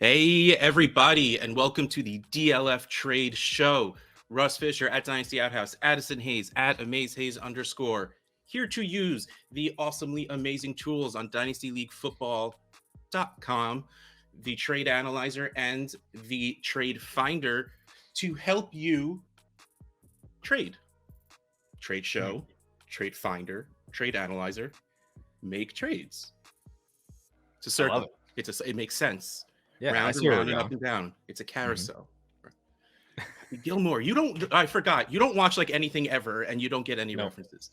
Hey, everybody, and welcome to the DLF Trade Show. Russ Fisher at Dynasty Outhouse, Addison Hayes at AmazeHayes _ here to use the awesomely amazing tools on dynastyleaguefootball.com, the Trade Analyzer, and the Trade Finder to help you trade. Trade Show, Trade Finder, Trade Analyzer, make trades. It's a circle. It makes sense. Yeah, Round and round and up and down. It's a carousel. Gilmore, I forgot. You don't watch like anything ever, and you don't get any references.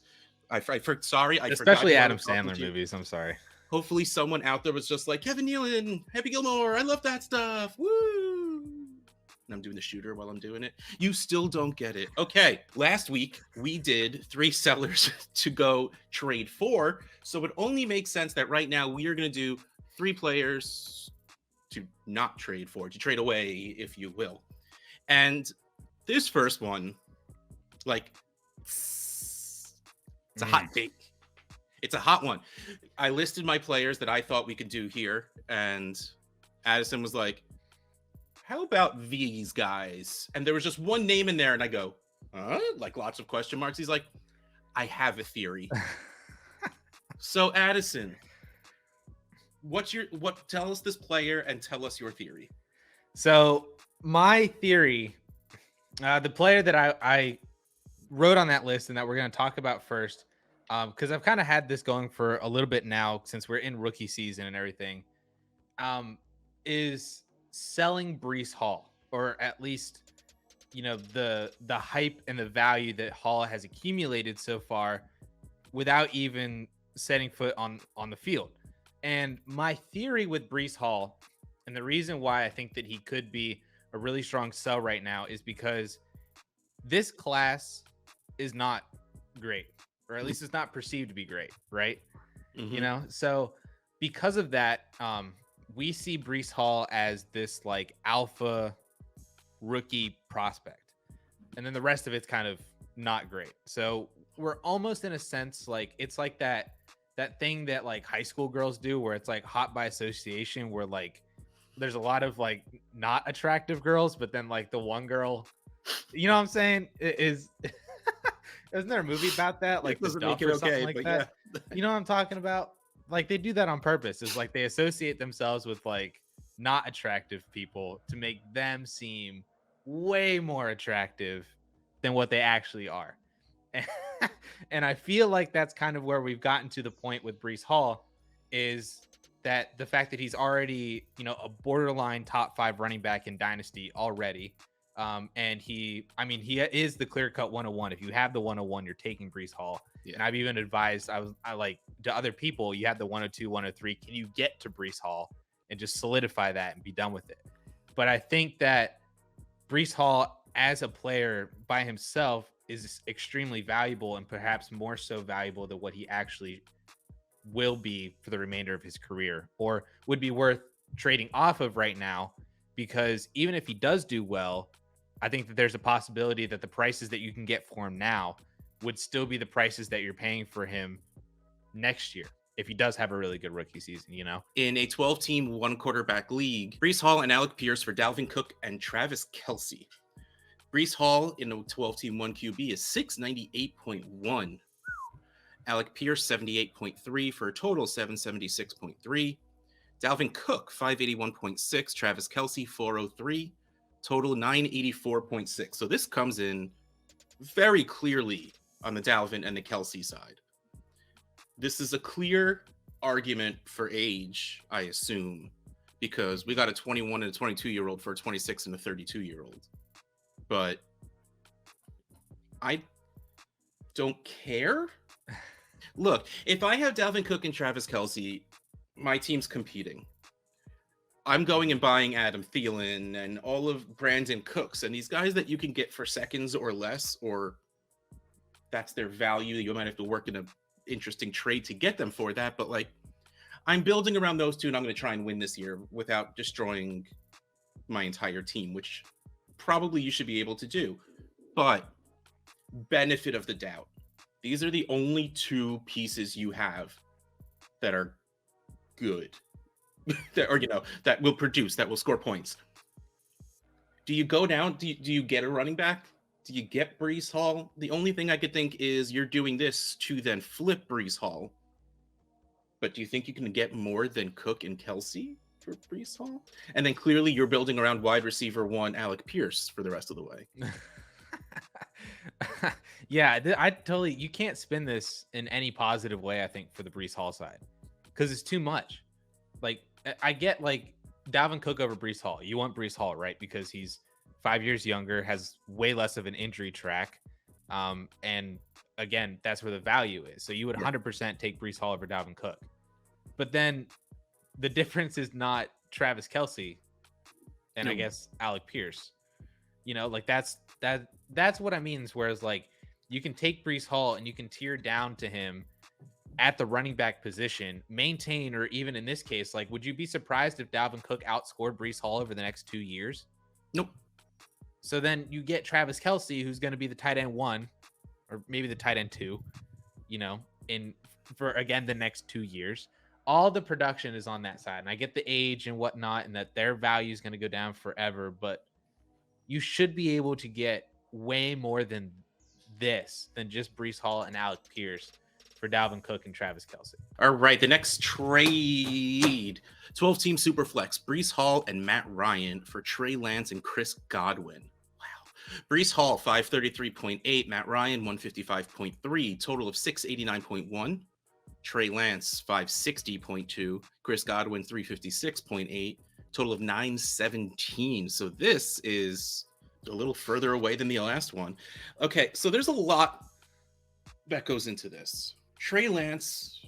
Especially Adam Sandler movies. I'm sorry. Hopefully someone out there was just like, Kevin Nealon, Happy Gilmore, I love that stuff. Woo! And I'm doing the shooter while I'm doing it. You still don't get it. Okay, last week we did 3 sellers to go trade 4. So it only makes sense that right now we are going to do 3 players to not trade for, to trade away, if you will. And this first one, like, it's a hot take. It's a hot one. I listed my players that I thought we could do here, and Addison was like, how about these guys? And there was just one name in there, and I go, like lots of question marks. He's like, I have a theory. So Addison, tell us this player and tell us your theory. So my theory, the player that I wrote on that list and that we're going to talk about first, because I've kind of had this going for a little bit now since we're in rookie season and everything, is selling Breece Hall, or at least, the hype and the value that Hall has accumulated so far without even setting foot on the field. And my theory with Breece Hall, and the reason why I think that he could be a really strong sell right now, is because this class is not great, or at least it's not perceived to be great, right? Mm-hmm. So because of that, we see Breece Hall as this like alpha rookie prospect, and then the rest of it's kind of not great. So we're almost, in a sense, like, it's like that thing that like high school girls do, where it's like hot by association, where like there's a lot of like not attractive girls, but then like the one girl, you know what I'm saying, is isn't there a movie about that, like The Duff or something like that? Yeah. You know what I'm talking about? Like, they do that on purpose. Is like they associate themselves with like not attractive people to make them seem way more attractive than what they actually are. And I feel like that's kind of where we've gotten to the point with Breece Hall, is that the fact that he's already, a borderline top 5 running back in Dynasty already. And he is the clear-cut 101. If you have the 101, you're taking Breece Hall. Yeah. And I've even advised, I like to other people, you have the 102, 103. Can you get to Breece Hall and just solidify that and be done with it? But I think that Breece Hall as a player by himself is extremely valuable, and perhaps more so valuable than what he actually will be for the remainder of his career, or would be worth trading off of right now. Because even if he does do well, I think that there's a possibility that the prices that you can get for him now would still be the prices that you're paying for him next year, if he does have a really good rookie season, In a 12-team, 1-quarterback league, Breece Hall and Alec Pierce for Dalvin Cook and Travis Kelce. Breece Hall in a 12-team 1 QB is 698.1. Alec Pierce 78.3 for a total 776.3. Dalvin Cook 581.6. Travis Kelce 403. Total 984.6. So this comes in very clearly on the Dalvin and the Kelce side. This is a clear argument for age, I assume, because we got a 21 and a 22-year-old for a 26 and a 32-year-old. But I don't care. Look, if I have Dalvin Cook and Travis Kelce, my team's competing. I'm going and buying Adam Thielen and all of Brandon Cooks and these guys that you can get for seconds or less, or that's their value. You might have to work in an interesting trade to get them for that. But like, I'm building around those two, and I'm going to try and win this year without destroying my entire team, which probably you should be able to do. But benefit of the doubt, these are the only 2 pieces you have that are good. or that will produce, that will score points. Do you go down? Do you get a running back? Do you get Breece Hall? The only thing I could think is you're doing this to then flip Breece Hall. But do you think you can get more than Cook and Kelsey for Breece Hall? And then clearly you're building around wide receiver 1 Alec Pierce for the rest of the way. Yeah, I totally, you can't spin this in any positive way, I think, for the Breece Hall side, because it's too much. Like, I get like Dalvin Cook over Breece Hall. You want Breece Hall, right? Because he's 5 years younger, has way less of an injury track. And again, that's where the value is. So you would 100% take Breece Hall over Dalvin Cook. But then the difference is not Travis Kelce and I guess Alec Pierce. Like that's what I mean. Whereas like you can take Breece Hall and you can tier down to him at the running back position, maintain, or even in this case, like, would you be surprised if Dalvin Cook outscored Breece Hall over the next 2 years? Nope. So then you get Travis Kelce, who's going to be the tight end 1, or maybe the tight end 2, for again the next 2 years. All the production is on that side, and I get the age and whatnot, and that their value is going to go down forever. But you should be able to get way more than this, than just Breece Hall and Alec Pierce for Dalvin Cook and Travis Kelce. All right, the next trade, 12-team Superflex, Breece Hall and Matt Ryan for Trey Lance and Chris Godwin. Wow. Breece Hall, 533.8, Matt Ryan, 155.3, total of 689.1. Trey Lance, 560.2, Chris Godwin, 356.8, total of 917. So this is a little further away than the last one. Okay, so there's a lot that goes into this. Trey Lance,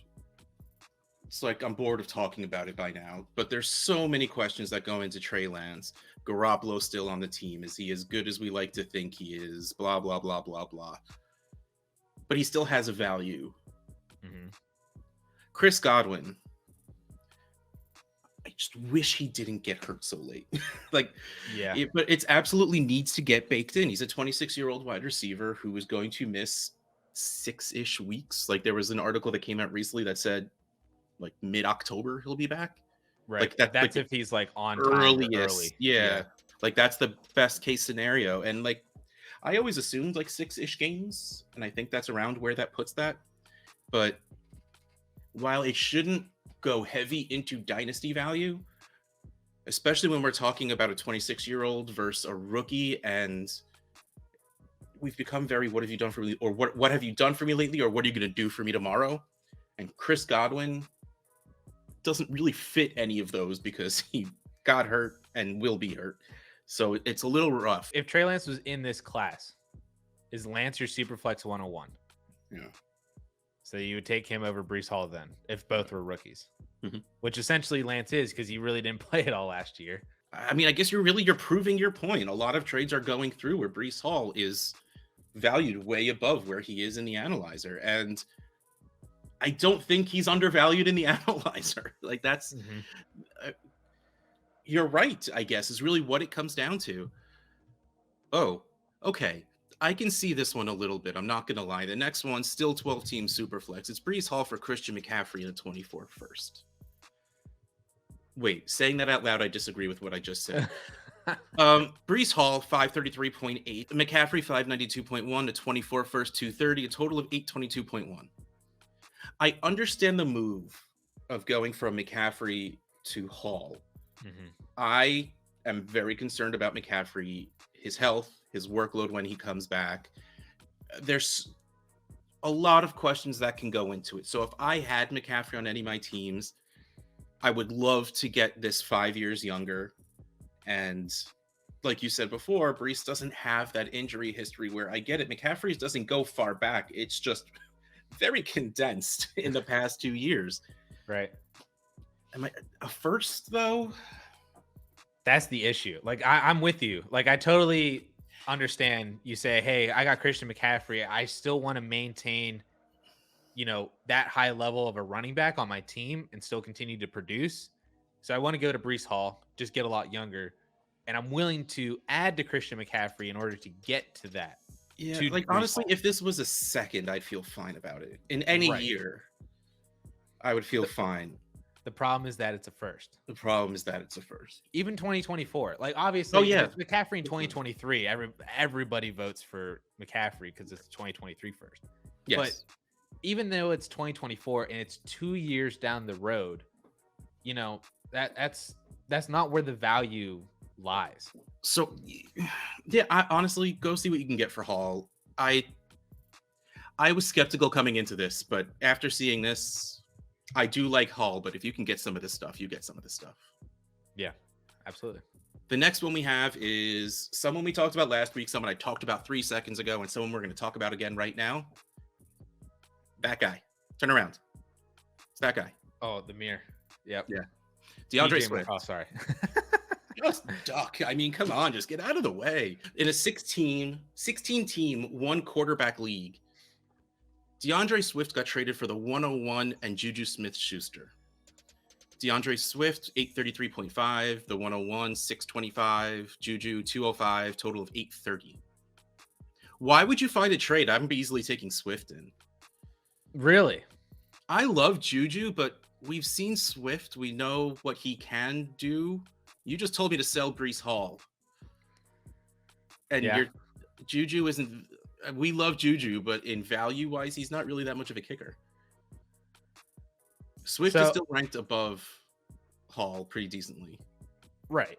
it's like I'm bored of talking about it by now, but there's so many questions that go into Trey Lance. Garoppolo still on the team. Is he as good as we like to think he is? Blah, blah, blah, blah, blah. But he still has a value. Mm-hmm. Chris Godwin, I just wish he didn't get hurt so late. But it's absolutely needs to get baked in. He's a 26-year-old wide receiver who is going to miss 6-ish weeks. Like, there was an article that came out recently that said like mid-October he'll be back. Right. Like that's like if he's like on early. Yeah. Like that's the best case scenario. And like I always assumed like 6-ish games, and I think that's around where that puts that. But while it shouldn't go heavy into dynasty value, especially when we're talking about a 26-year-old versus a rookie, and we've become very, what have you done for me, or what have you done for me lately, or what are you going to do for me tomorrow? And Chris Godwin doesn't really fit any of those because he got hurt and will be hurt. So it's a little rough. If Trey Lance was in this class, is Lance your Superflex 101? Yeah. So you would take him over Breece Hall then, if both were rookies, mm-hmm. Which essentially Lance is, because he really didn't play it all last year. I mean, I guess you're proving your point. A lot of trades are going through where Breece Hall is valued way above where he is in the analyzer. And I don't think he's undervalued in the analyzer. Like that's, you're right, I guess, is really what it comes down to. Oh, okay. I can see this one a little bit. I'm not going to lie. The next one, still 12-team Superflex. It's Breece Hall for Christian McCaffrey in a 24 first. Wait, saying that out loud, I disagree with what I just said. Breece Hall, 533.8. McCaffrey, 592.1. A 24 first, 230. A total of 822.1. I understand the move of going from McCaffrey to Hall. Mm-hmm. I am very concerned about McCaffrey, his health, his workload when he comes back. There's a lot of questions that can go into it. So if I had McCaffrey on any of my teams, I would love to get this 5 years younger. And like you said before, Breece doesn't have that injury history where I get it. McCaffrey's doesn't go far back. It's just very condensed in the past 2 years. Right. Am I a first though? That's the issue. Like I'm with you. Like I totally understand. You say, hey, I got Christian McCaffrey. I still want to maintain, that high level of a running back on my team and still continue to produce. So I want to go to Breece Hall, just get a lot younger. And I'm willing to add to Christian McCaffrey in order to get to that. Yeah, like honestly, if this was a second, I'd feel fine about it. In any year, I would feel fine. The problem is that it's a first. The problem is that it's a first. Even 2024, like obviously, Oh yeah, McCaffrey in 2023, everybody votes for McCaffrey because it's 2023 first. yes. But even though it's 2024 and it's 2 years down the road, you know, that's not where the value lies. So yeah, I honestly go see what you can get for Hall. I was skeptical coming into this, but after seeing this, I do like Hall, but if you can get some of this stuff, you get some of this stuff. Yeah, absolutely. The next one we have is someone we talked about last week, someone I talked about 3 seconds ago, and someone we're going to talk about again right now. That guy. Turn around. It's that guy. Oh, the mirror. Yep. Yeah. DeAndre DJ Swift. Oh, sorry. Just duck. I mean, come on, just get out of the way. In a 16 team, 1 quarterback league, DeAndre Swift got traded for the 101 and Juju Smith-Schuster. DeAndre Swift, 833.5, the 101, 625, Juju, 205, total of 830. Why would you find a trade? I'm easily taking Swift in. Really? I love Juju, but we've seen Swift. We know what he can do. You just told me to sell Breece Hall. And Juju isn't... We love Juju, but in value-wise, he's not really that much of a kicker. Swift is still ranked above Hall pretty decently. Right.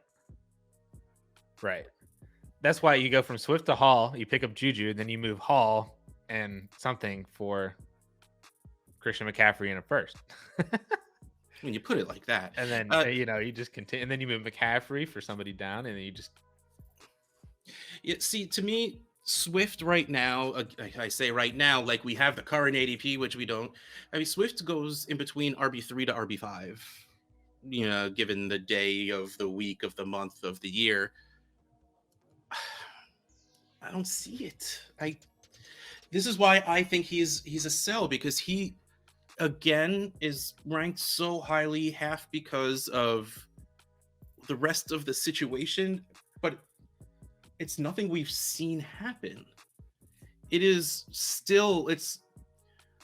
That's why you go from Swift to Hall, you pick up Juju, and then you move Hall and something for Christian McCaffrey in a first. When you put it like that. And then, you just continue. And then you move McCaffrey for somebody down, and then you just... Yeah, see, to me... Swift right now, I say right now, like we have the current ADP, which we don't. I mean, Swift goes in between RB3 to RB5, you know, given the day of the week of the month of the year. I don't see it. This is why I think he's a sell, because he, again, is ranked so highly, half because of the rest of the situation, but it's nothing we've seen happen. It's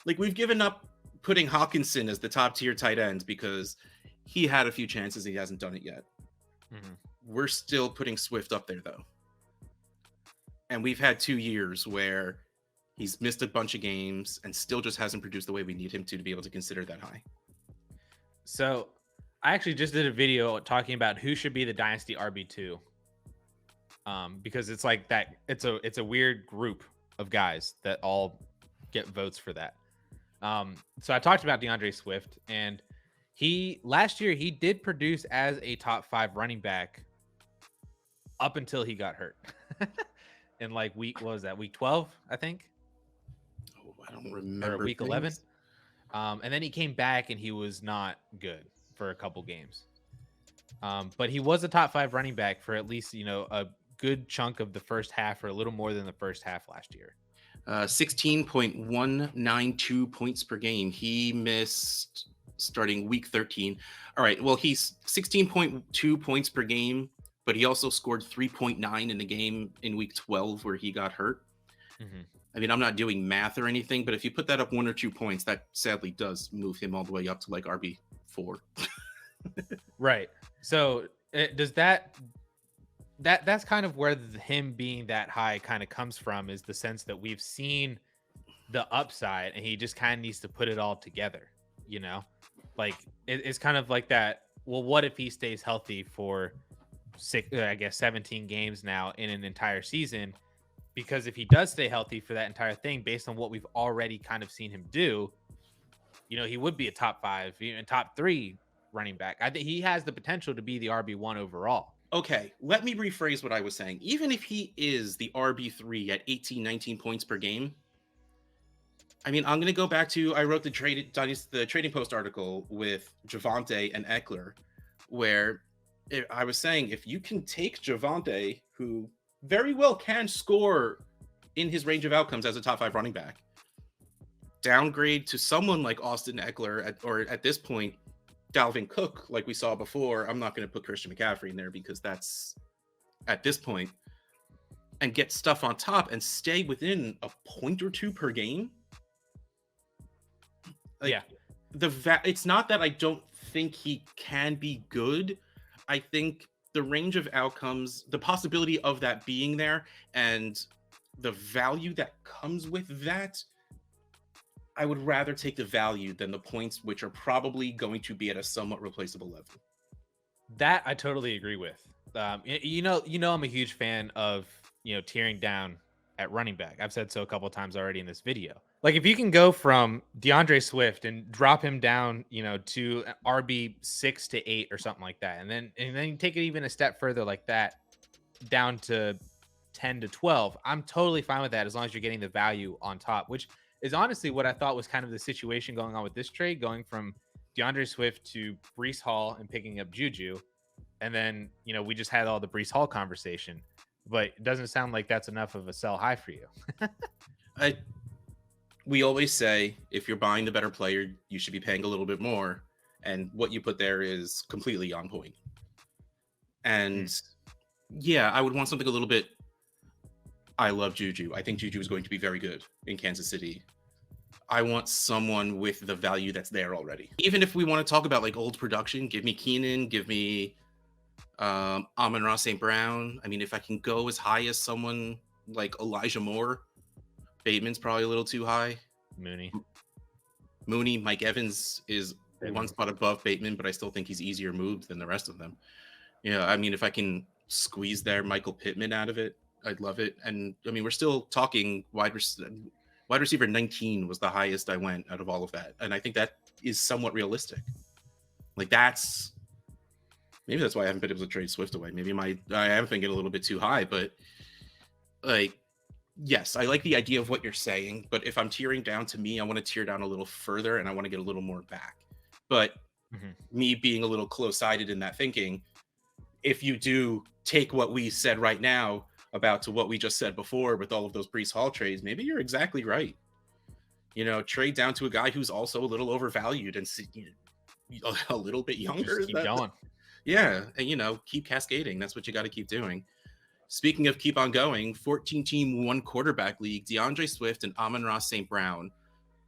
like we've given up putting Hawkinson as the top tier tight end because he had a few chances. He hasn't done it yet. Mm-hmm. We're still putting Swift up there though. And we've had 2 years where he's missed a bunch of games and still just hasn't produced the way we need him to be able to consider that high. So I actually just did a video talking about who should be the Dynasty RB2. Because it's like that. It's a weird group of guys that all get votes for that. So I talked about DeAndre Swift, and last year he did produce as a top 5 running back up until he got hurt. In like week 12, I think. Oh, I don't remember. Or week 11. And then he came back and he was not good for a couple games. But he was a top 5 running back for at least, a good chunk of the first half, or a little more than the first half last year. 16.192 points per game. He missed starting week 13. All right. Well, he's 16.2 points per game, but he also scored 3.9 in the game in week 12 where he got hurt. Mm-hmm. I mean, I'm not doing math or anything, but if you put that up 1 or 2 points, that sadly does move him all the way up to like RB4. Right. So does that's kind of where him being that high kind of comes from, is the sense that we've seen the upside and he just kind of needs to put it all together, like it's kind of like that. Well, what if he stays healthy for 17 games now in an entire season? Because if he does stay healthy for that entire thing, based on what we've already kind of seen him do, he would be a top 5 and top 3 running back. I think he has the potential to be the RB1 overall. Okay, let me rephrase what I was saying. Even if he is the RB3 at 18, 19 points per game, I mean, I'm going to go back to, I wrote the Trading Post article with Javonte and Eckler, where I was saying, if you can take Javonte, who very well can score in his range of outcomes as a top 5 running back, downgrade to someone like Austin Eckler, or at this point, Dalvin Cook, like we saw before. I'm not going to put Christian McCaffrey in there because that's at this point, and get stuff on top and stay within a point or 2 per game. Like, yeah. It's not that I don't think he can be good. I think the range of outcomes, the possibility of that being there, and the value that comes with that, I would rather take the value than the points, which are probably going to be at a somewhat replaceable level. That I totally agree with. I'm a huge fan of tearing down at running back. I've said so a couple of times already in this video. Like if you can go from DeAndre Swift and drop him down, to RB 6 to 8 or something like that, and then you take it even a step further like that down to 10 to 12. I'm totally fine with that as long as you're getting the value on top, which is honestly what I thought was kind of the situation going on with this trade, going from DeAndre Swift to Breece Hall and picking up Juju. And then, we just had all the Breece Hall conversation, but it doesn't sound like that's enough of a sell high for you. We always say if you're buying the better player, you should be paying a little bit more. And what you put there is completely on point. And yeah, I would want something a little bit. I love Juju. I think Juju is going to be very good in Kansas City. I want someone with the value that's there already. Even if we want to talk about like old production, give me Keenan, give me Amon-Ra St. Brown. I mean, if I can go as high as someone like Elijah Moore, Bateman's probably a little too high. Mooney, Mike Evans is one spot above Bateman, but I still think he's easier moved than the rest of them. Yeah, I mean, if I can squeeze their Michael Pittman out of it, I'd love it. And I mean, we're still talking wide receiver 19 was the highest I went out of all of that. And I think that is somewhat realistic. Like maybe that's why I haven't been able to trade Swift away. Maybe I am thinking a little bit too high, but like, yes, I like the idea of what you're saying, but if I'm tearing down, to me, I want to tear down a little further and I want to get a little more back. But me being a little close-sided in that thinking, if you do take what we said right now about to what we just said before with all of those Breece Hall trades, maybe you're exactly right. Trade down to a guy who's also a little overvalued and a little bit younger. Just keep going. Yeah, and keep cascading. That's what you got to keep doing. Speaking of keep on going, 14-team one quarterback league, DeAndre Swift and Amon-Ra St. Brown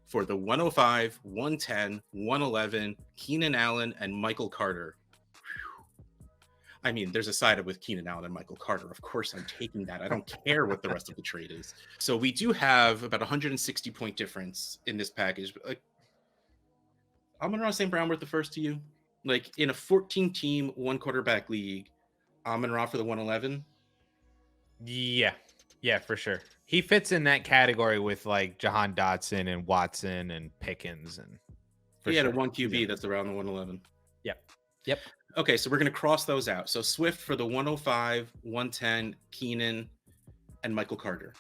for the 105, 110, 111, Keenan Allen and Michael Carter. I mean, there's a side with Keenan Allen and Michael Carter. Of course, I'm taking that. I don't care what the rest of the trade is. So we do have about 160 point difference in this package. But like, Amon-Ra St. Brown worth the first to you? Like in a 14-team one quarterback league, Amon-Ra for the 111? Yeah, for sure. He fits in that category with like Jahan Dotson and Watson and Pickens and. He had a 1 QB that's around the 111. Yep. Okay, so we're going to cross those out. So Swift for the 105, 110, Keenan, and Michael Carter.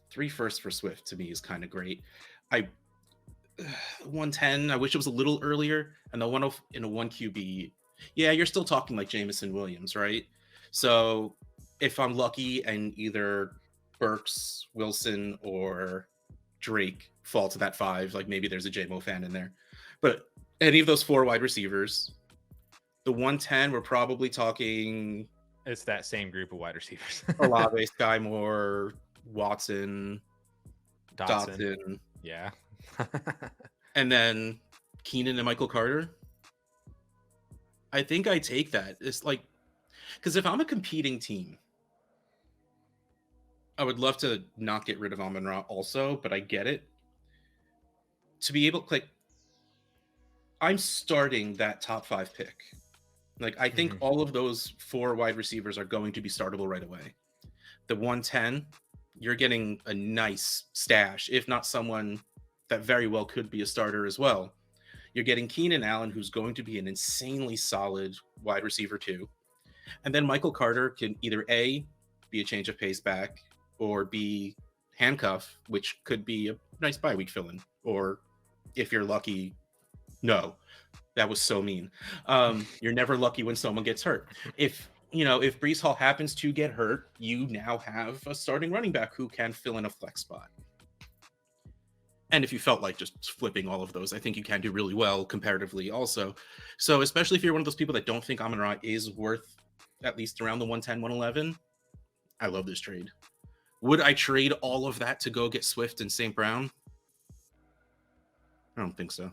3 firsts for Swift to me is kind of great. 110, I wish it was a little earlier. And the 1 in a 1 QB, yeah, you're still talking like Jameson Williams, right? So if I'm lucky and either Burks, Wilson, or Drake fall to that 5, like maybe there's a JMO fan in there. But any of those 4 wide receivers, the 110, we're probably talking. It's that same group of wide receivers. Olave, Sky Moore, Watson, Dotson. Yeah. And then Keenan and Michael Carter. I think I take that. It's like, because if I'm a competing team, I would love to not get rid of Amon-Ra also, but I get it. To be able to, like, I'm starting that top 5 pick. Like, I think all of those 4 wide receivers are going to be startable right away. The 110, you're getting a nice stash, if not someone that very well could be a starter as well. You're getting Keenan Allen, who's going to be an insanely solid wide receiver too. And then Michael Carter can either A, be a change of pace back, or B, handcuff, which could be a nice bye week fill-in. Or if you're lucky, no. That was so mean. You're never lucky when someone gets hurt. If Breece Hall happens to get hurt, you now have a starting running back who can fill in a flex spot. And if you felt like just flipping all of those, I think you can do really well comparatively also. So especially if you're one of those people that don't think Amon-Ra is worth at least around the 110, 111, I love this trade. Would I trade all of that to go get Swift and St. Brown? I don't think so.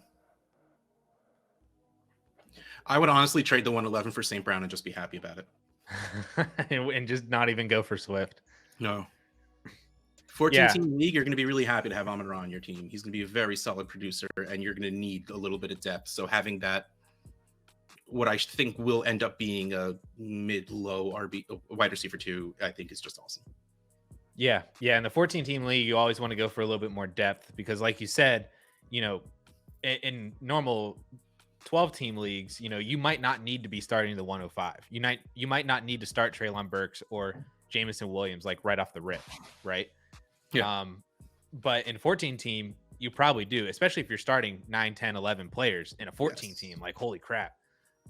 I would honestly trade the 111 for St. Brown and just be happy about it. And just not even go for Swift. No. 14 Yeah. team league, you're going to be really happy to have Amon-Ra on your team. He's going to be a very solid producer, and you're going to need a little bit of depth. So having that, what I think will end up being a mid-low RB wide receiver 2, I think is just awesome. Yeah. Yeah. In the 14 team league, you always want to go for a little bit more depth because, like you said, you know, in normal 12 team leagues, you know, you might not need to be starting the 105. You might not need to start Treylon Burks or Jameson Williams like right off the rip, right? Yeah. But in 14 team, you probably do, especially if you're starting 9, 10, 11 players in a 14 team. Like, holy crap.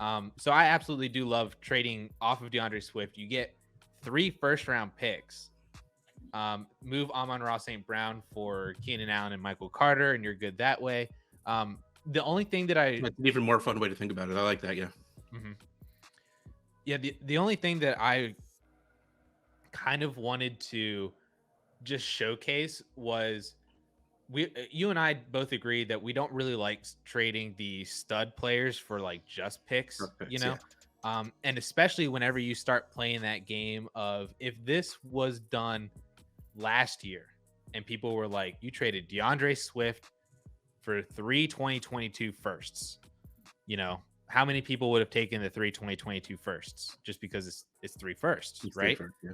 So I absolutely do love trading off of DeAndre Swift. You get 3 first-round picks. Move Amon-Ra St. Brown for Keenan Allen and Michael Carter, and you're good that way. The only thing that That's an even more fun way to think about it. I like that. Yeah. Mm-hmm. Yeah. The only thing that I kind of wanted to just showcase was you and I both agreed that we don't really like trading the stud players for like just picks, you know? Yeah. And especially whenever you start playing that game of if this was done last year and people were like, you traded DeAndre Swift for 3 2022 firsts, you know, how many people would have taken the 3 2022 firsts just because it's 3 firsts, right? Yeah.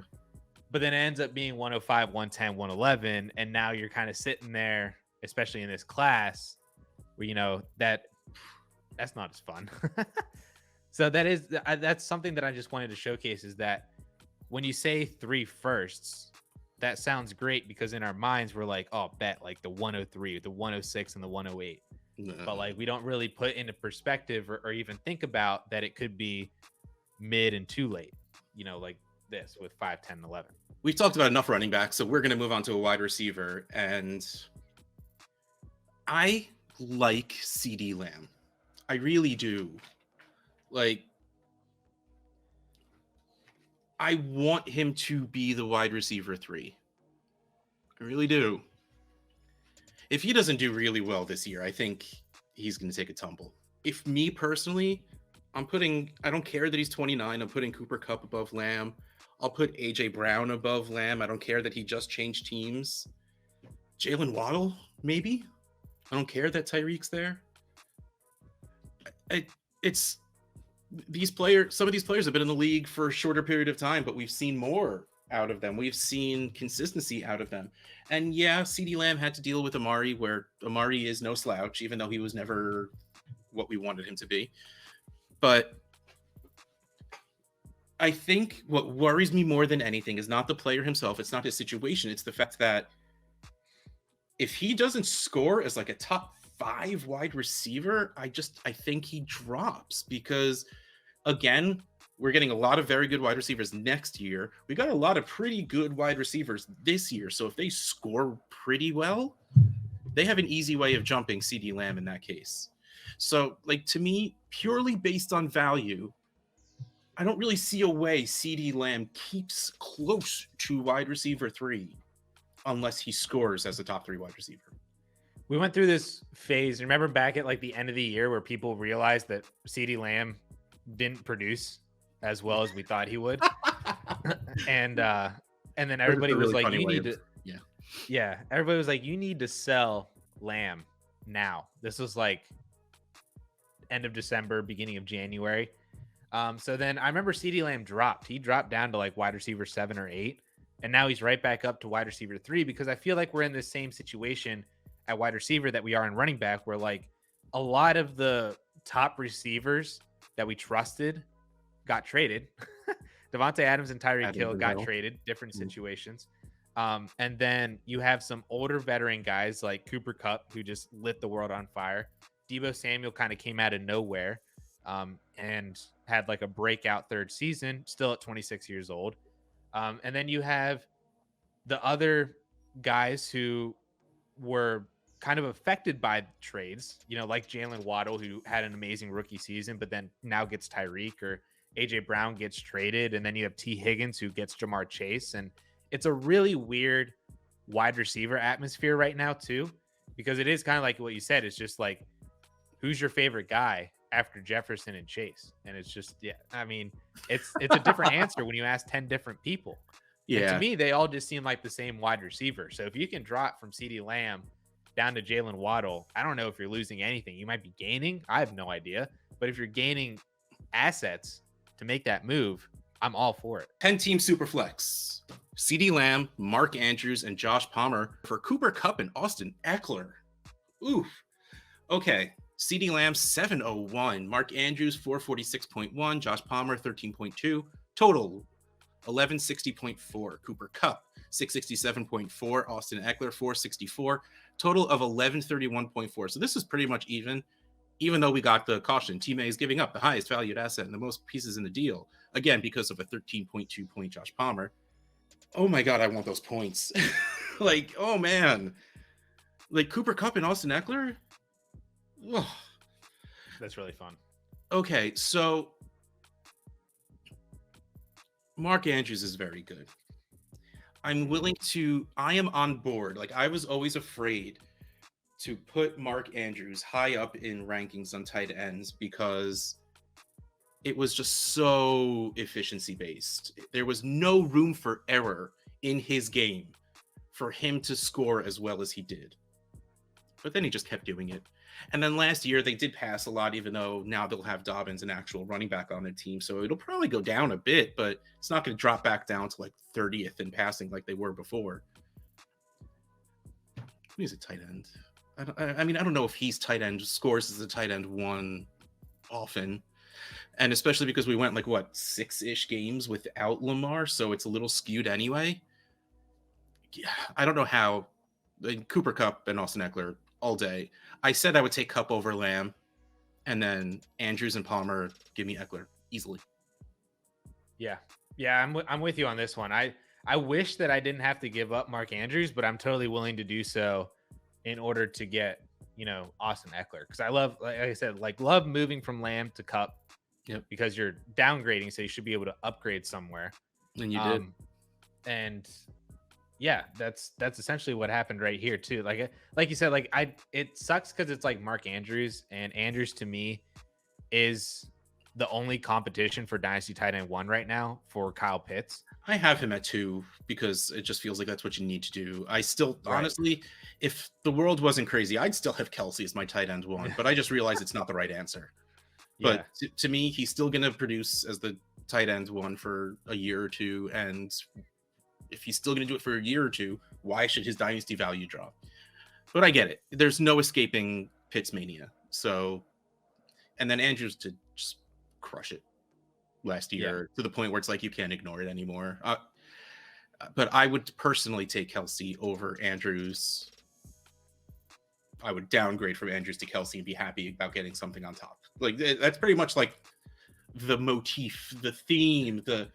But then it ends up being 105, 110, 111. And now you're kind of sitting there, especially in this class where, you know, that's not as fun. So that's something that I just wanted to showcase is that when you say 3 firsts, that sounds great because in our minds, we're like, oh, bet like the 103, the 106 and the 108. No. But like, we don't really put into perspective or even think about that it could be mid and too late, you know, like this with 5, 10, 11. We've talked about enough running backs, so we're going to move on to a wide receiver. And I like CeeDee Lamb. I really do. Like, I want him to be the wide receiver 3. I really do. If he doesn't do really well this year, I think he's going to take a tumble. If me personally, I don't care that he's 29. I'm putting Cooper Kupp above Lamb. I'll put AJ Brown above Lamb. I don't care that he just changed teams. Jalen Waddle, maybe. I don't care that Tyreek's there. Some of these players have been in the league for a shorter period of time, but we've seen more out of them. We've seen consistency out of them. And yeah, CeeDee Lamb had to deal with Amari, where Amari is no slouch, even though he was never what we wanted him to be. But I think what worries me more than anything is not the player himself. It's not his situation. It's the fact that if he doesn't score as like a top 5 wide receiver, I think he drops because, again, we're getting a lot of very good wide receivers next year. We got a lot of pretty good wide receivers this year. So if they score pretty well, they have an easy way of jumping CeeDee Lamb in that case. So, like, to me, purely based on value, I don't really see a way CeeDee Lamb keeps close to wide receiver 3 unless he scores as a top 3 wide receiver. We went through this phase. Remember back at like the end of the year where people realized that CeeDee Lamb didn't produce as well as we thought he would. and then everybody was like, you need to, yeah. Everybody was like, you need to sell Lamb now. This was like end of December, beginning of January. So then I remember CeeDee Lamb dropped. He dropped down to like wide receiver 7 or 8. And now he's right back up to wide receiver 3 because I feel like we're in the same situation at wide receiver that we are in running back, where like a lot of the top receivers that we trusted got traded. Devontae Adams and Tyreek Hill got traded, different situations. And then you have some older veteran guys like Cooper Kupp, who just lit the world on fire. Deebo Samuel kind of came out of nowhere and had like a breakout 3rd season, still at 26 years old. And then you have the other guys who were kind of affected by trades, you know, like Jalen Waddle, who had an amazing rookie season, but then now gets Tyreek, or AJ Brown gets traded. And then you have T Higgins, who gets Jamar Chase. And it's a really weird wide receiver atmosphere right now too, because it is kind of like what you said. It's just like, who's your favorite guy? after Jefferson and Chase. And it's just, yeah, I mean, it's a different answer when you ask 10 different people. And to me, they all just seem like the same wide receiver. So if you can drop from CeeDee Lamb down to Jalen Waddle, I don't know if you're losing anything. You might be gaining. I have no idea. But if you're gaining assets to make that move, I'm all for it. 10-team Superflex. CeeDee Lamb, Mark Andrews, and Josh Palmer for Cooper Kupp and Austin Eckler. Oof. Okay. CeeDee Lamb, 701. Mark Andrews, 446.1. Josh Palmer, 13.2. Total, 1160.4. Cooper Kupp, 667.4. Austin Eckler, 464. Total of 1131.4. So this is pretty much even though we got the caution. Team A is giving up the highest valued asset and the most pieces in the deal. Again, because of a 13.2 point Josh Palmer. Oh my God, I want those points. Like, oh man. Like Cooper Kupp and Austin Eckler? Oh. That's really fun. Okay, so Mark Andrews is very good. I am on board. Like, I was always afraid to put Mark Andrews high up in rankings on tight ends because it was just so efficiency based. There was no room for error in his game for him to score as well as he did. But then he just kept doing it. And then last year they did pass a lot, even though now they'll have Dobbins, an actual running back on their team. So it'll probably go down a bit, but it's not going to drop back down to like 30th in passing like they were before. He's a tight end. I mean, I don't know if he's tight end, scores as a tight end one often. And especially because we went like, what, 6-ish games without Lamar. So it's a little skewed anyway. Yeah, I don't know how. Cooper Kupp and Austin Eckler all day. I said I would take Kupp over Lamb, and then Andrews and Palmer give me Eckler easily. Yeah, I'm with you on this one. I wish that I didn't have to give up Mark Andrews, but I'm totally willing to do so in order to get, Austin Eckler, because I love, like I said, love moving from Lamb to Kupp. Yep. Because you're downgrading, so you should be able to upgrade somewhere. And you did. And yeah, that's essentially what happened right here too. Like you said, it sucks because it's like Mark Andrews, and Andrews to me is the only competition for Dynasty tight end 1 right now for Kyle Pitts. I have him at 2 because it just feels like that's what you need to do. I still, honestly, if the world wasn't crazy, I'd still have Kelsey as my tight end 1, but I just realized it's not the right answer. But to me, he's still going to produce as the tight end 1 for a year or two. And if he's still going to do it for a year or two, why should his dynasty value drop? But I get it. There's no escaping Pitts mania. So, and then Andrews to just crush it last year to the point where it's like you can't ignore it anymore. But I would personally take Kelsey over Andrews. I would downgrade from Andrews to Kelsey and be happy about getting something on top. Like, that's pretty much like the motif, the theme, the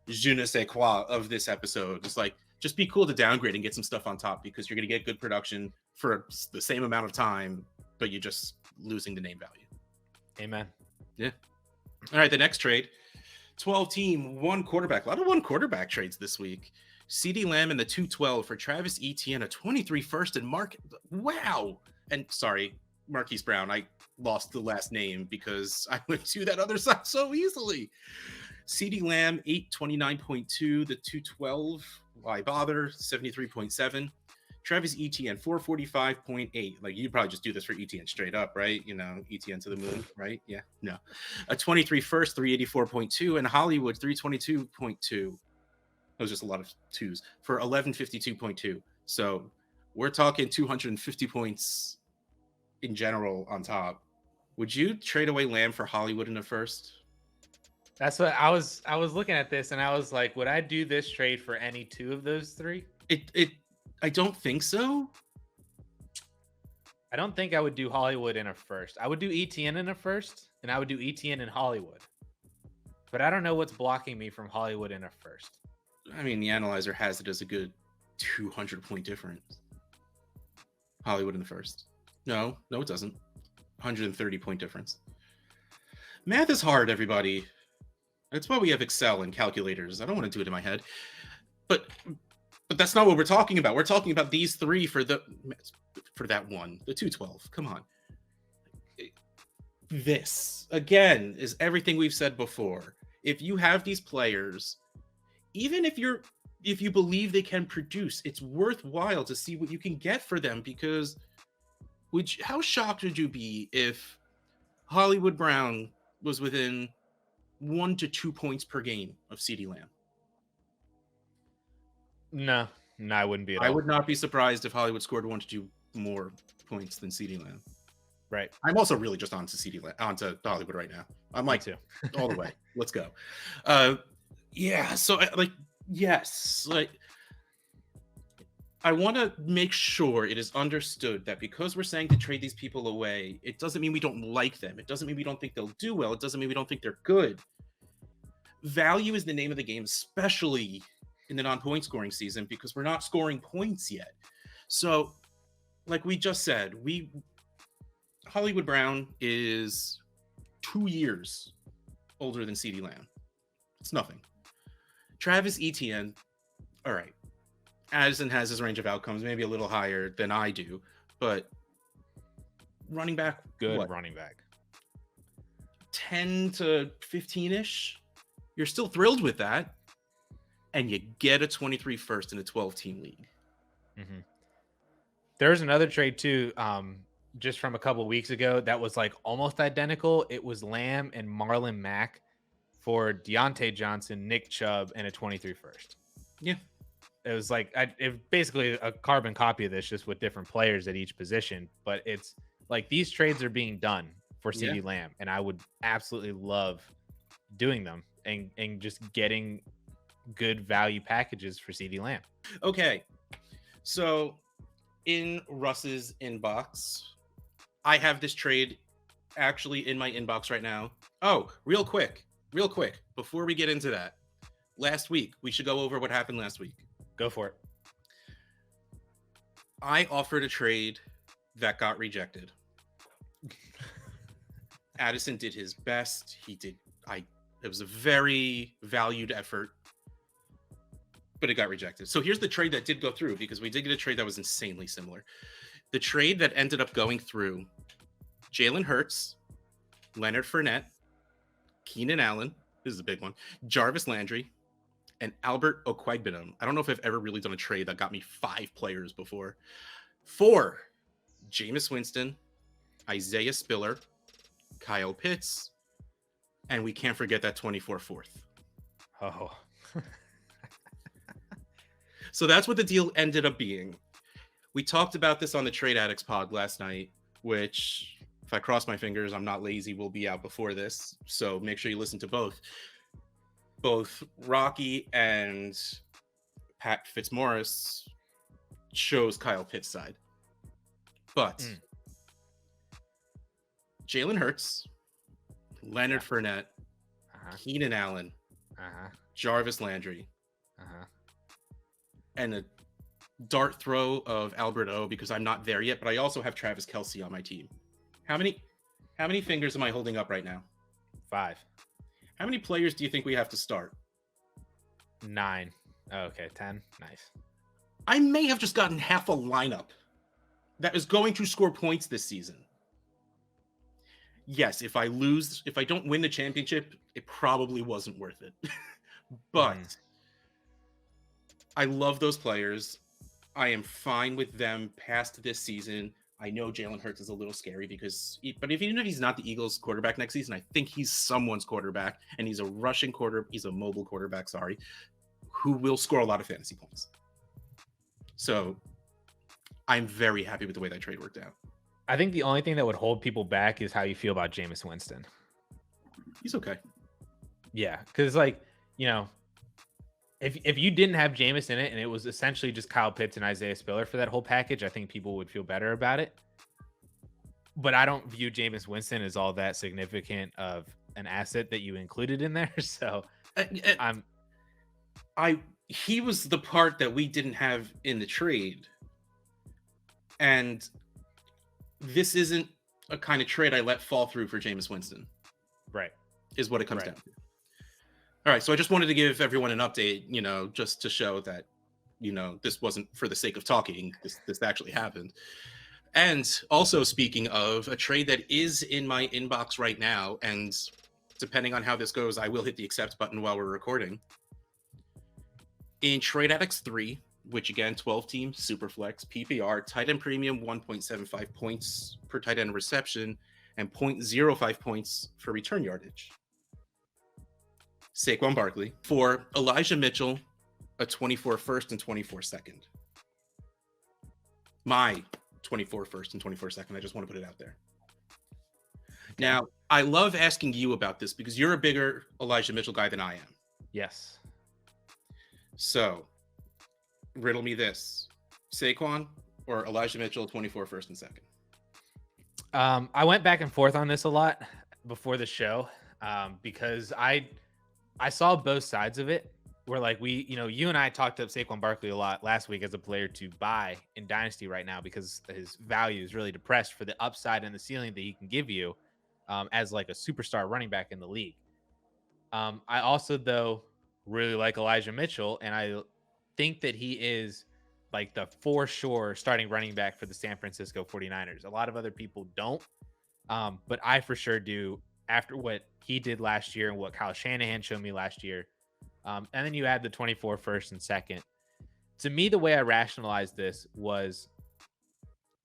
je ne sais quoi of this episode. It's like, just be cool to downgrade and get some stuff on top because you're going to get good production for the same amount of time, but you're just losing the name value. Amen. Yeah. All right, the next trade, 12-team, 1 quarterback. A lot of 1 quarterback trades this week. CeeDee Lamb in the 212 for Travis Etienne, a 23 first, and Marquise Brown. I lost the last name because I went to that other side so easily. CeeDee Lamb, 829.2, the 212. Why bother? 73.7. Travis Etienne, 445.8. Like, you'd probably just do this for Etienne straight up, right? Etienne to the moon, right? Yeah, no. A 23 first, 384.2, and Hollywood, 322.2. That was just a lot of 2s for 1152.2. So we're talking 250 points in general on top. Would you trade away Lamb for Hollywood in the first? That's what I was looking at this and I was like, would I do this trade for any 2 of those 3? I don't think so. I don't think I would do Hollywood in a first. I would do ETN in a first, and I would do ETN in Hollywood. But I don't know what's blocking me from Hollywood in a first. I mean, the analyzer has it as a good 200-point difference. Hollywood in the first. No, it doesn't. 130-point difference. Math is hard, everybody. That's why we have Excel and calculators. I don't want to do it in my head. But that's not what we're talking about. We're talking about these 3 for that one, the 212. Come on. this again is everything we've said before. If you have these players, even if you believe they can produce, it's worthwhile to see what you can get for them, because how shocked would you be if Hollywood Brown was within 1 to 2 points per game of CeeDee Lamb? No, I wouldn't be at all. I would not be surprised if Hollywood scored 1 to 2 more points than CeeDee Lamb. Right. I'm also really just onto onto Hollywood right now. I'm like, too. all the way. Let's go. Yeah. So yes, I want to make sure it is understood that because we're saying to trade these people away, it doesn't mean we don't like them. It doesn't mean we don't think they'll do well. It doesn't mean we don't think they're good. Value is the name of the game, especially in the non-point scoring season, because we're not scoring points yet. So, like we just said, Hollywood Brown is 2 years older than CeeDee Lamb. It's nothing. Travis Etienne, all right. Addison has his range of outcomes, maybe a little higher than I do, but running back, good running back. 10 to 15-ish. You're still thrilled with that. And you get a 23 first in a 12-team league. Mm-hmm. There's another trade too, just from a couple weeks ago that was like almost identical. It was Lamb and Marlon Mack for Deontay Johnson, Nick Chubb, and a 23 first. Yeah. It was like basically a carbon copy of this, just with different players at each position. But it's like these trades are being done for CeeDee Lamb, and I would absolutely love doing them and just getting good value packages for CeeDee Lamb. Okay, so in Russ's inbox, I have this trade actually in my inbox right now. Oh, real quick, before we get into that, last week, we should go over what happened last week. Go for it. I offered a trade that got rejected. Addison did his best. It was a very valued effort, but it got rejected. So here's the trade that did go through, because we did get a trade that was insanely similar. The trade that ended up going through: Jalen Hurts, Leonard Fournette, Keenan Allen, this is a big one, Jarvis Landry, and Albert Okwuegbunam. I don't know if I've ever really done a trade that got me 5 players before. For Jameis Winston, Isaiah Spiller, Kyle Pitts, and we can't forget that 24 fourth. Oh. So that's what the deal ended up being. We talked about this on the Trade Addicts pod last night, which, if I cross my fingers, I'm not lazy, will be out before this. So make sure you listen to both. Both Rocky and Pat Fitzmaurice chose Kyle Pitts' side. But Jalen Hurts, Leonard Fournette, Keenan Allen, Jarvis Landry, and a dart throw of Albert O, because I'm not there yet, but I also have Travis Kelce on my team. How many fingers am I holding up right now? 5. How many players do you think we have to start? 9. Oh, okay, 10. Nice. I may have just gotten half a lineup that is going to score points this season. Yes, if I don't win the championship, it probably wasn't worth it. But I love those players. I am fine with them past this season. I know Jalen Hurts is a little scary but even if he's not the Eagles quarterback next season, I think he's someone's quarterback, and he's a mobile quarterback, who will score a lot of fantasy points. So I'm very happy with the way that trade worked out. I think the only thing that would hold people back is how you feel about Jameis Winston. He's okay. Yeah, because if you didn't have Jameis in it and it was essentially just Kyle Pitts and Isaiah Spiller for that whole package, I think people would feel better about it. But I don't view Jameis Winston as all that significant of an asset that you included in there. So he was the part that we didn't have in the trade. And this isn't a kind of trade I let fall through for Jameis Winston. Right. Is what it comes down to. All right, so I just wanted to give everyone an update, just to show that, this wasn't for the sake of talking. This actually happened. And also, speaking of a trade that is in my inbox right now, and depending on how this goes, I will hit the accept button while we're recording. In Trade Addicts 3, which again, 12 team, super flex, PPR, tight end premium, 1.75 points per tight end reception, and 0.05 points for return yardage. Saquon Barkley for Elijah Mitchell, a 24 first and 24 second. My 24 first and 24 second. I just want to put it out there. Now, I love asking you about this because you're a bigger Elijah Mitchell guy than I am. Yes. So, riddle me this. Saquon or Elijah Mitchell, 24 first and second? I went back and forth on this a lot before the show because I saw both sides of it. Where like you and I talked up Saquon Barkley a lot last week as a player to buy in Dynasty right now because his value is really depressed for the upside and the ceiling that he can give you as like a superstar running back in the league. I also, though, really like Elijah Mitchell, and I think that he is like the for sure starting running back for the San Francisco 49ers. A lot of other people don't, but I for sure do after what he did last year and what Kyle Shanahan showed me last year. And then you add the 24 first and second. To me, the way I rationalized this was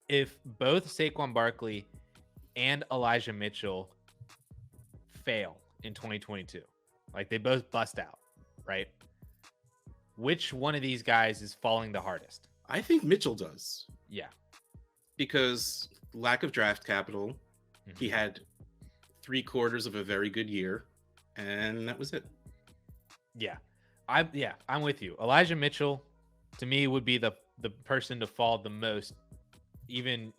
if both Saquon Barkley and Elijah Mitchell fail in 2022, like they both bust out, right? Which one of these guys is falling the hardest? I think Mitchell does. Yeah. Because lack of draft capital, he had 3/4 of a very good year, and that was it. Yeah. I'm with you. Elijah Mitchell, to me, would be the person to fall the most, even,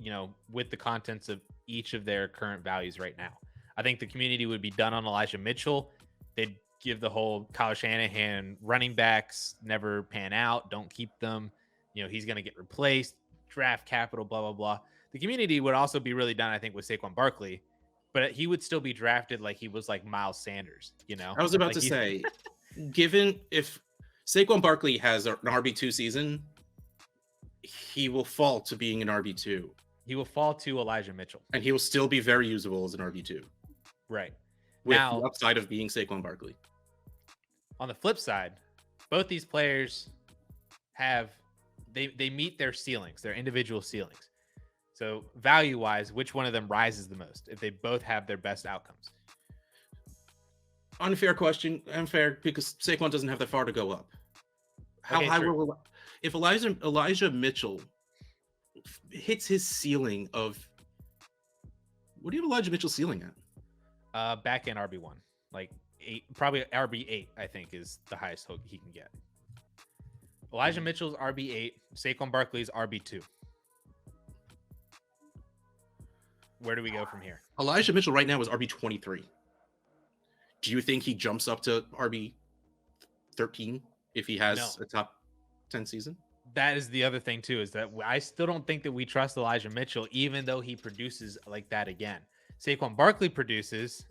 with the contents of each of their current values right now. I think the community would be done on Elijah Mitchell. They'd give the whole Kyle Shanahan running backs never pan out, don't keep them. He's going to get replaced, draft capital, blah, blah, blah. The community would also be really done, I think, with Saquon Barkley, but he would still be drafted like he was like Miles Sanders, I was about to say, given if Saquon Barkley has an RB2 season, he will fall to being an RB2. He will fall to Elijah Mitchell. And he will still be very usable as an RB2. Right. With the upside of being Saquon Barkley. On the flip side, both these players they meet their ceilings, their individual ceilings. So value-wise, which one of them rises the most if they both have their best outcomes? Unfair question. Unfair because Saquon doesn't have that far to go up. How high will if Elijah Mitchell hits his ceiling of what do you have Elijah Mitchell ceiling at? Back in RB1, like 8, probably RB8. I think is the highest he can get. Elijah Mitchell's RB8, Saquon Barkley's RB2. Where do we go from here? Elijah Mitchell right now is RB23. Do you think he jumps up to RB13 if he has a top 10 season? That is the other thing too, is that I still don't think that we trust Elijah Mitchell, even though he produces like that again. Saquon Barkley produces,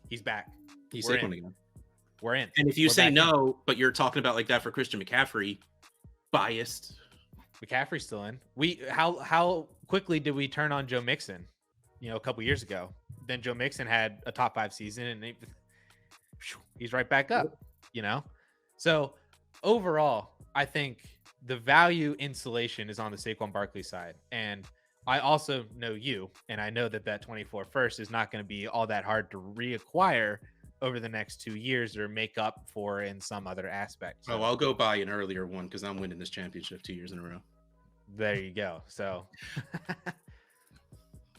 he's back. He's Saquon again. We're in. And if you say no, but you're talking about like that for Christian McCaffrey, biased. McCaffrey's still in. How quickly did we turn on Joe Mixon? A couple years ago. Then Joe Mixon had a top 5 season, and he's right back up. So overall, I think the value insulation is on the Saquon Barkley side, and I also know you, and I know that 24 first is not going to be all that hard to reacquire over the next 2 years or make up for in some other aspect. So, I'll go buy an earlier one because I'm winning this championship 2 years in a row. There you go. So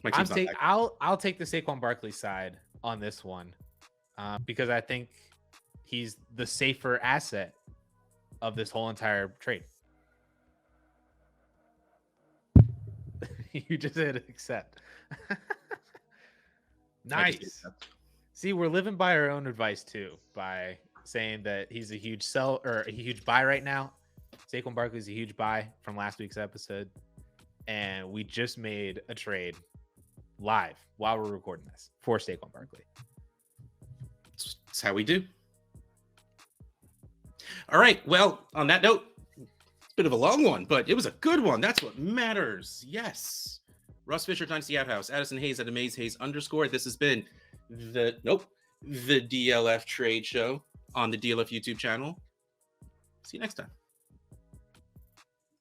I'll take the Saquon Barkley side on this one because I think he's the safer asset of this whole entire trade. You just hit accept. Nice. See, we're living by our own advice too, by saying that he's a huge sell or a huge buy right now. Saquon Barkley's a huge buy from last week's episode. And we just made a trade live while we're recording this for Saquon Barkley. That's how we do. All right. Well, on that note, it's a bit of a long one, but it was a good one. That's what matters. Yes. Russ Fisher, Dynasty Outhouse, Addison Hayes at Amaze Hayes _. This has been the DLF Trade Show on the DLF YouTube channel. See you next time.